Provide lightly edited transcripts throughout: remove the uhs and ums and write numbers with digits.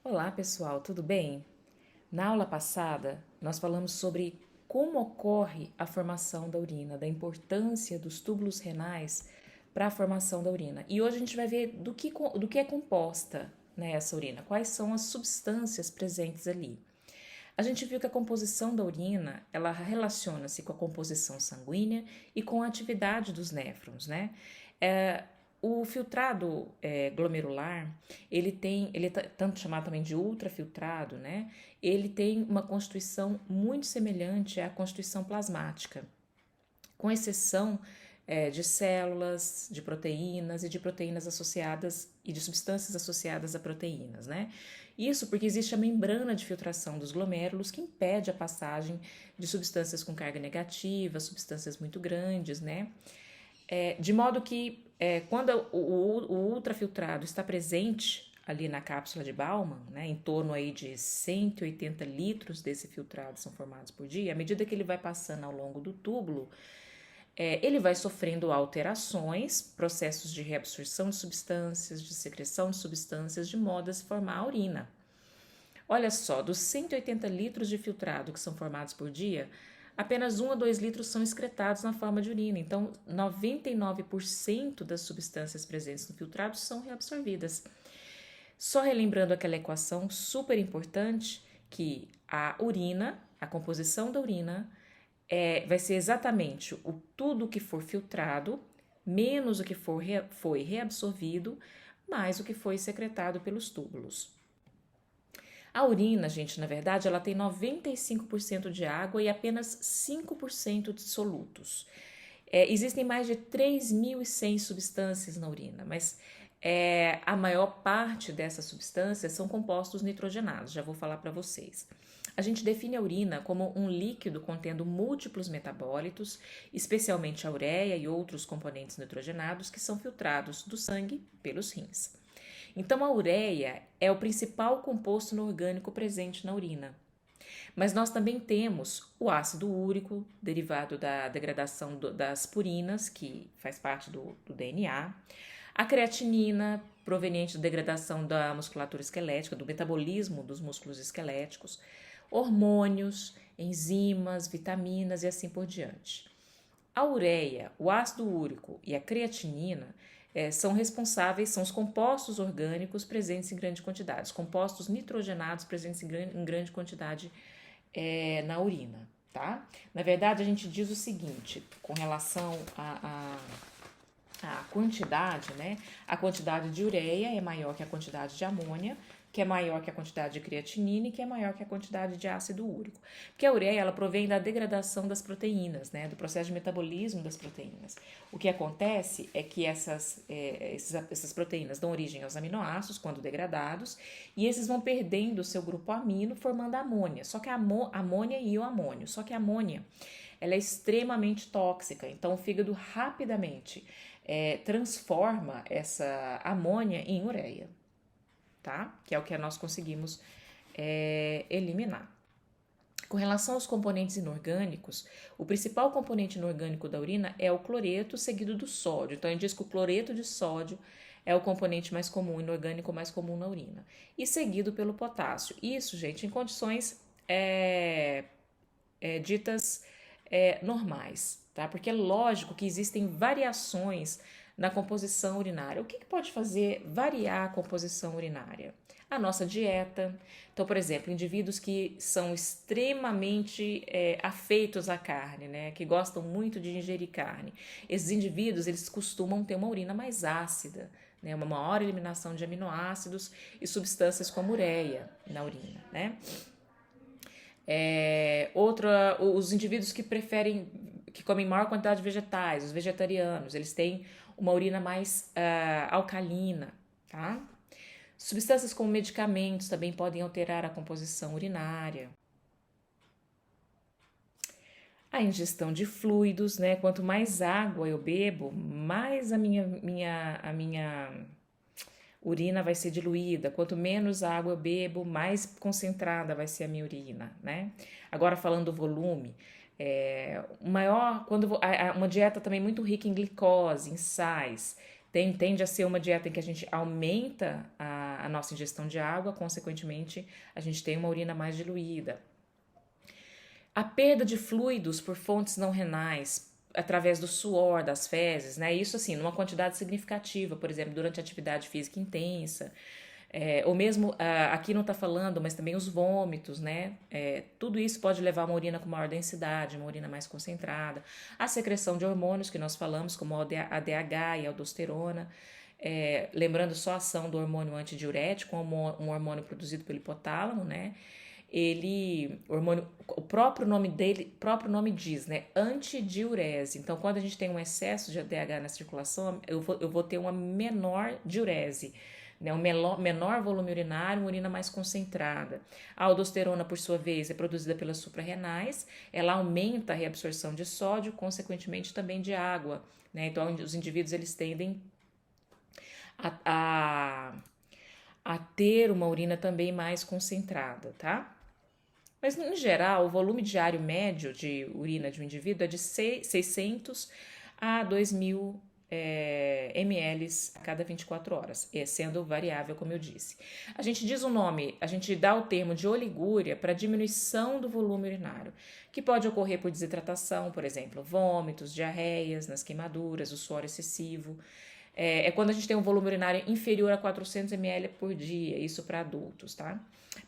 Olá, pessoal, tudo bem? Na aula passada, nós falamos sobre como ocorre a formação da urina, da importância dos túbulos renais para a formação da urina. E hoje a gente vai ver do que é composta, né, essa urina, quais são as substâncias presentes ali. A gente viu que a composição da urina, ela relaciona-se com a composição sanguínea e com a atividade dos néfrons, né? É, o filtrado glomerular, ele é tanto chamado também de ultrafiltrado, né? Ele tem uma constituição muito semelhante à constituição plasmática, com exceção de células, de proteínas e de proteínas associadas e de substâncias associadas a proteínas, né? Isso porque existe a membrana de filtração dos glomérulos que impede a passagem de substâncias com carga negativa, substâncias muito grandes, né? De modo que quando o ultrafiltrado está presente ali na cápsula de Bowman, né, em torno aí de 180 litros desse filtrado são formados por dia, à medida que ele vai passando ao longo do túbulo, ele vai sofrendo alterações, processos de reabsorção de substâncias, de secreção de substâncias, de modo a se formar a urina. Olha só, dos 180 litros de filtrado que são formados por dia, apenas 1 a 2 litros são excretados na forma de urina. Então, 99% das substâncias presentes no filtrado são reabsorvidas. Só relembrando aquela equação super importante que a urina, a composição da urina, vai ser exatamente o tudo que for filtrado, menos o que foi reabsorvido, mais o que foi secretado pelos túbulos. A urina, gente, na verdade, ela tem 95% de água e apenas 5% de solutos. Existem mais de 3.100 substâncias na urina, mas a maior parte dessas substâncias são compostos nitrogenados, já vou falar para vocês. A gente define a urina como um líquido contendo múltiplos metabólitos, especialmente a ureia e outros componentes nitrogenados que são filtrados do sangue pelos rins. Então, a ureia é o principal composto inorgânico presente na urina. Mas nós também temos o ácido úrico, derivado da degradação das purinas, que faz parte do DNA, a creatinina, proveniente da degradação da musculatura esquelética, do metabolismo dos músculos esqueléticos, hormônios, enzimas, vitaminas e assim por diante. A ureia, o ácido úrico e a creatinina são responsáveis, são os compostos orgânicos presentes em grande quantidade, os compostos nitrogenados presentes em grande quantidade na urina, tá? Na verdade, a gente diz o seguinte, com relação a quantidade, né? A quantidade de ureia é maior que a quantidade de amônia, que é maior que a quantidade de creatinina e que é maior que a quantidade de ácido úrico. Porque a ureia, ela provém da degradação das proteínas, né? Do processo de metabolismo das proteínas. O que acontece é que essas proteínas dão origem aos aminoácidos quando degradados e esses vão perdendo o seu grupo amino, formando a amônia. Só que a amônia e o amônio. Só que a amônia, ela é extremamente tóxica, então o fígado rapidamente transforma essa amônia em ureia, tá? Que é o que nós conseguimos eliminar. Com relação aos componentes inorgânicos, o principal componente inorgânico da urina é o cloreto, seguido do sódio. Então, a gente diz que o cloreto de sódio é o componente mais comum, inorgânico mais comum na urina. E seguido pelo potássio. Isso, gente, em condições ditas normais, tá? Porque é lógico que existem variações na composição urinária. O que pode fazer variar a composição urinária? A nossa dieta. Então, por exemplo, indivíduos que são extremamente afeitos à carne, né? Que gostam muito de ingerir carne. Esses indivíduos, eles costumam ter uma urina mais ácida, né? Uma maior eliminação de aminoácidos e substâncias como ureia na urina, né? Os indivíduos que preferem, que comem maior quantidade de vegetais, os vegetarianos, eles têm uma urina mais alcalina, tá? Substâncias como medicamentos também podem alterar a composição urinária. A ingestão de fluidos, né? Quanto mais água eu bebo, mais a minha urina vai ser diluída. Quanto menos água eu bebo, mais concentrada vai ser a minha urina, né? Agora falando do volume, maior quando uma dieta também muito rica em glicose, em sais, Tende a ser uma dieta em que a gente aumenta a nossa ingestão de água, consequentemente, a gente tem uma urina mais diluída. A perda de fluidos por fontes não renais, através do suor, das fezes, né? Isso assim, numa quantidade significativa, por exemplo, durante a atividade física intensa, ou mesmo, aqui não está falando, mas também os vômitos, né? Tudo isso pode levar a uma urina com maior densidade, uma urina mais concentrada. A secreção de hormônios que nós falamos, como a DH e a aldosterona. Lembrando só a ação do hormônio antidiurético, um hormônio produzido pelo hipotálamo, né? O próprio nome dele, próprio nome diz, né? Antidiurese. Então, quando a gente tem um excesso de ADH na circulação, eu vou ter uma menor diurese, né? Um menor volume urinário, uma urina mais concentrada. A aldosterona, por sua vez, é produzida pelas suprarrenais, ela aumenta a reabsorção de sódio, consequentemente também de água, né? Então, os indivíduos eles tendem a ter uma urina também mais concentrada, tá? Mas, em geral, o volume diário médio de urina de um indivíduo é de 600 a 2.000 ml a cada 24 horas, sendo variável, como eu disse. A gente diz o nome, a gente dá o termo de oligúria para diminuição do volume urinário, que pode ocorrer por desidratação, por exemplo, vômitos, diarreias nas queimaduras, o suor excessivo. É quando a gente tem um volume urinário inferior a 400 ml por dia, isso para adultos, tá?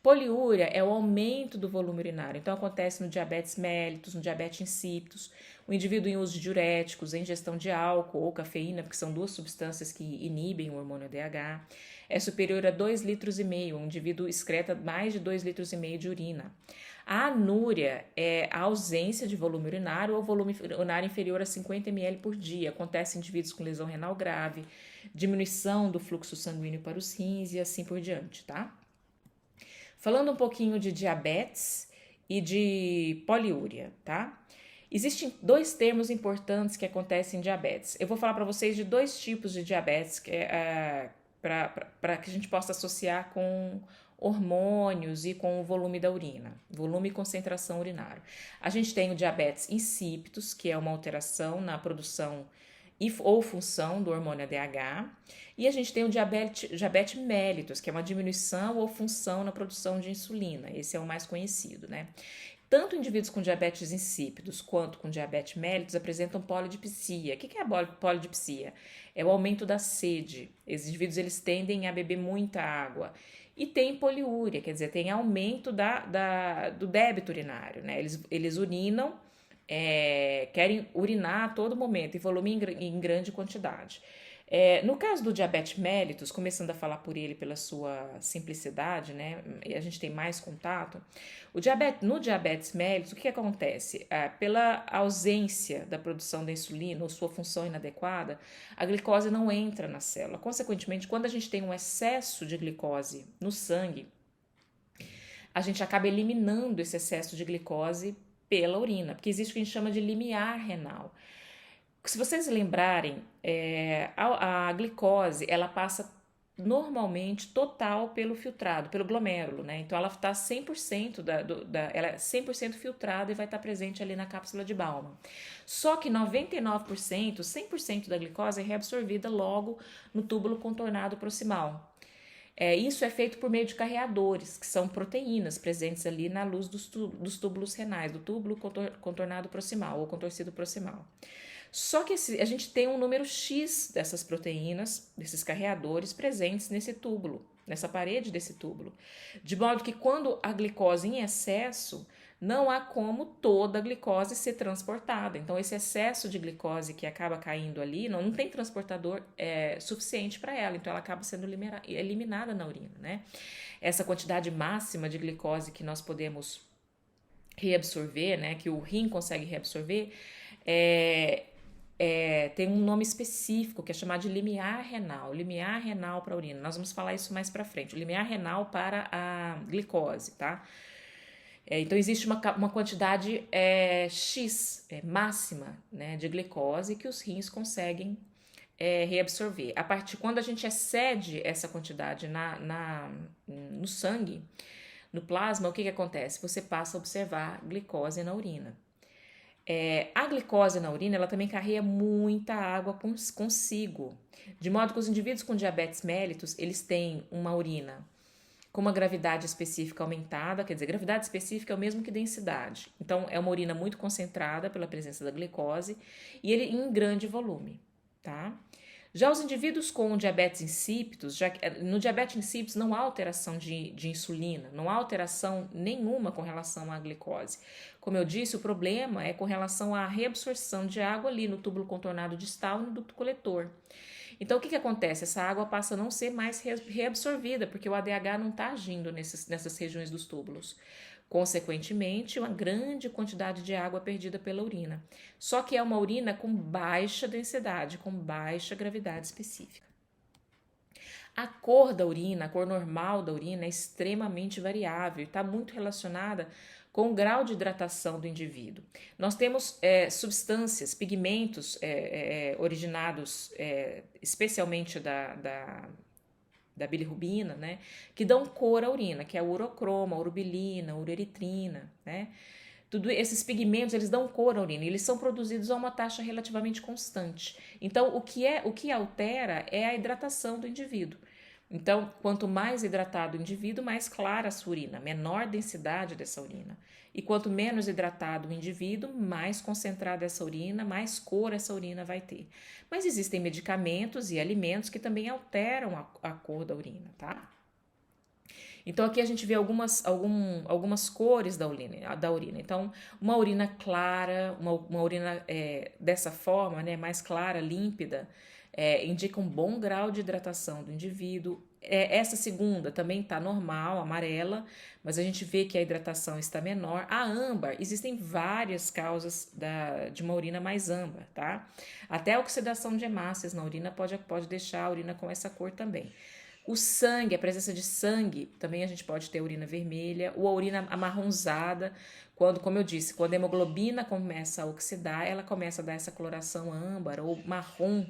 Poliúria é o aumento do volume urinário, então acontece no diabetes mellitus, no diabetes insípidos, o indivíduo em uso de diuréticos, em ingestão de álcool ou cafeína, porque são duas substâncias que inibem o hormônio ADH, é superior a 2,5 litros, o indivíduo excreta mais de 2,5 litros de urina. A anúria é a ausência de volume urinário ou volume urinário inferior a 50 ml por dia. Acontece em indivíduos com lesão renal grave, diminuição do fluxo sanguíneo para os rins e assim por diante, tá? Falando um pouquinho de diabetes e de poliúria, tá? Existem dois termos importantes que acontecem em diabetes. Eu vou falar para vocês de dois tipos de diabetes para que a gente possa associar com hormônios e com o volume da urina, volume e concentração urinária. A gente tem o diabetes insípidos, que é uma alteração na produção ou função do hormônio ADH, e a gente tem o diabetes mellitus, que é uma diminuição ou função na produção de insulina. Esse é o mais conhecido, né? Tanto indivíduos com diabetes insípidos quanto com diabetes mellitus apresentam polidipsia. O que é a polidipsia? É o aumento da sede. Esses indivíduos eles tendem a beber muita água. E tem poliúria, quer dizer, tem aumento do débito urinário, né? Eles urinam, querem urinar a todo momento, em volume em grande quantidade. No caso do diabetes mellitus, começando a falar por ele pela sua simplicidade, né, e a gente tem mais contato, no diabetes mellitus, o que acontece? Pela ausência da produção da insulina ou sua função inadequada, a glicose não entra na célula. Consequentemente, quando a gente tem um excesso de glicose no sangue, a gente acaba eliminando esse excesso de glicose pela urina, porque existe o que a gente chama de limiar renal. Se vocês lembrarem, a glicose, ela passa normalmente total pelo filtrado, pelo glomérulo, né? Então ela está 100%, ela é 100% filtrada e vai estar presente ali na cápsula de Bowman. Só que 99%, 100% da glicose é reabsorvida logo no túbulo contornado proximal. Isso é feito por meio de carreadores, que são proteínas presentes ali na luz dos túbulos renais, do túbulo contornado proximal ou contorcido proximal. Só que a gente tem um número X dessas proteínas, desses carreadores presentes nesse túbulo, nessa parede desse túbulo. De modo que quando a glicose em excesso, não há como toda a glicose ser transportada. Então, esse excesso de glicose que acaba caindo ali, não tem transportador suficiente para ela. Então, ela acaba sendo eliminada na urina, né? Essa quantidade máxima de glicose que nós podemos reabsorver, né? Que o rim consegue reabsorver, tem um nome específico que é chamado de limiar renal para a urina. Nós vamos falar isso mais para frente. O limiar renal para a glicose, tá? Então, existe uma quantidade X máxima, né, de glicose que os rins conseguem reabsorver. A partir quando a gente excede essa quantidade no sangue, no plasma, o que acontece? Você passa a observar glicose na urina. A glicose na urina, ela também carrega muita água consigo, de modo que os indivíduos com diabetes mellitus, eles têm uma urina com uma gravidade específica aumentada, quer dizer, gravidade específica é o mesmo que densidade. Então, é uma urina muito concentrada pela presença da glicose e ele em grande volume, tá? Já os indivíduos com diabetes insípidos, no diabetes insípidos não há alteração de insulina, não há alteração nenhuma com relação à glicose. Como eu disse, o problema é com relação à reabsorção de água ali no túbulo contornado distal e no ducto coletor. Então, o que acontece? Essa água passa a não ser mais reabsorvida, porque o ADH não está agindo nessas regiões dos túbulos. Consequentemente, uma grande quantidade de água é perdida pela urina. Só que é uma urina com baixa densidade, com baixa gravidade específica. A cor da urina, a cor normal da urina é extremamente variável e está muito relacionada com o grau de hidratação do indivíduo. Nós temos substâncias, pigmentos originados especialmente da bilirrubina, né, que dão cor à urina, que é a urocroma, a urobilina, a uroeritrina, né? Tudo esses pigmentos, eles dão cor à urina, eles são produzidos a uma taxa relativamente constante. Então, o que altera é a hidratação do indivíduo. Então, quanto mais hidratado o indivíduo, mais clara a sua urina, menor densidade dessa urina. E quanto menos hidratado o indivíduo, mais concentrada essa urina, mais cor essa urina vai ter. Mas existem medicamentos e alimentos que também alteram a cor da urina, tá? Então, aqui a gente vê algumas cores da urina. Então, uma urina clara, uma urina dessa forma, né, mais clara, límpida, indica um bom grau de hidratação do indivíduo. Essa segunda também está normal, amarela, mas a gente vê que a hidratação está menor. A âmbar, existem várias causas de uma urina mais âmbar, tá? Até a oxidação de hemácias na urina pode deixar a urina com essa cor também. O sangue, a presença de sangue, também a gente pode ter urina vermelha ou a urina amarronzada, como eu disse, quando a hemoglobina começa a oxidar, ela começa a dar essa coloração âmbar ou marrom,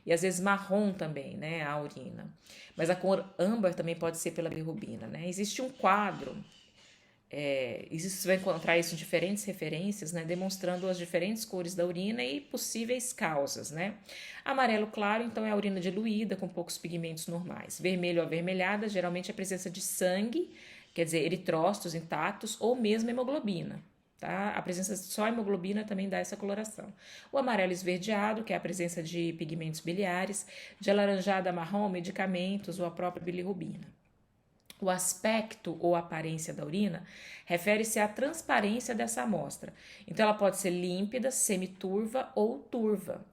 e às vezes marrom também, né, a urina. Mas a cor âmbar também pode ser pela bilirrubina, né? Existe um quadro, você vai encontrar isso em diferentes referências, né, demonstrando as diferentes cores da urina e possíveis causas, né? Amarelo claro, então, é a urina diluída com poucos pigmentos normais. Vermelho ou avermelhada, geralmente é a presença de sangue, quer dizer, eritrócitos intactos ou mesmo hemoglobina, tá? A presença de só hemoglobina também dá essa coloração. O amarelo esverdeado, que é a presença de pigmentos biliares, de alaranjada a marrom, medicamentos ou a própria bilirrubina. O aspecto ou aparência da urina refere-se à transparência dessa amostra. Então, ela pode ser límpida, semiturva ou turva.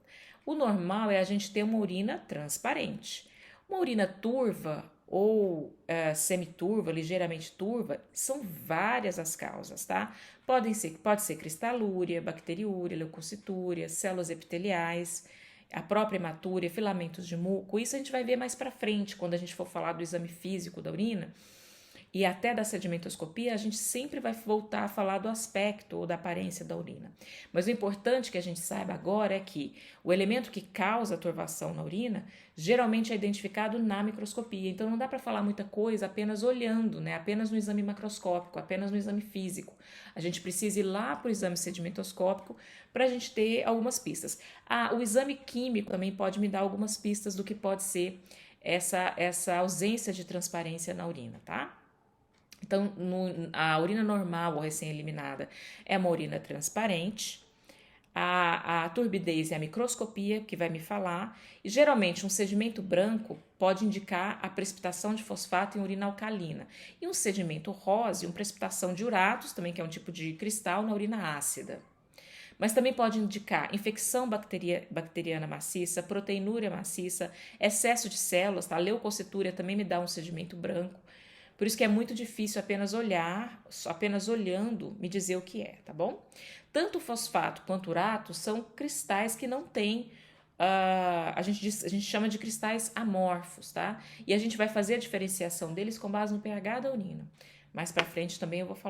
O normal é a gente ter uma urina transparente. Uma urina turva ou semiturva, ligeiramente turva, são várias as causas, tá? Pode ser cristalúria, bacteriúria, leucocitúria, células epiteliais, a própria hematúria, filamentos de muco. Isso a gente vai ver mais para frente, quando a gente for falar do exame físico da urina e até da sedimentoscopia, a gente sempre vai voltar a falar do aspecto ou da aparência da urina. Mas o importante que a gente saiba agora é que o elemento que causa a turvação na urina geralmente é identificado na microscopia. Então não dá para falar muita coisa apenas olhando, né? Apenas no exame macroscópico, apenas no exame físico. A gente precisa ir lá para o exame sedimentoscópico para a gente ter algumas pistas. O exame químico também pode me dar algumas pistas do que pode ser essa ausência de transparência na urina, tá? Então, a urina normal ou recém-eliminada é uma urina transparente. A turbidez é a microscopia que vai me falar. E geralmente um sedimento branco pode indicar a precipitação de fosfato em urina alcalina. E um sedimento rosa, uma precipitação de uratos, também que é um tipo de cristal, na urina ácida. Mas também pode indicar infecção bacteriana maciça, proteinúria maciça, excesso de células, tá? A leucocitúria também me dá um sedimento branco. Por isso que é muito difícil apenas olhando, me dizer o que é, tá bom? Tanto o fosfato quanto o urato são cristais que não têm, a gente chama de cristais amorfos, tá? E a gente vai fazer a diferenciação deles com base no pH da urina. Mais pra frente também eu vou falar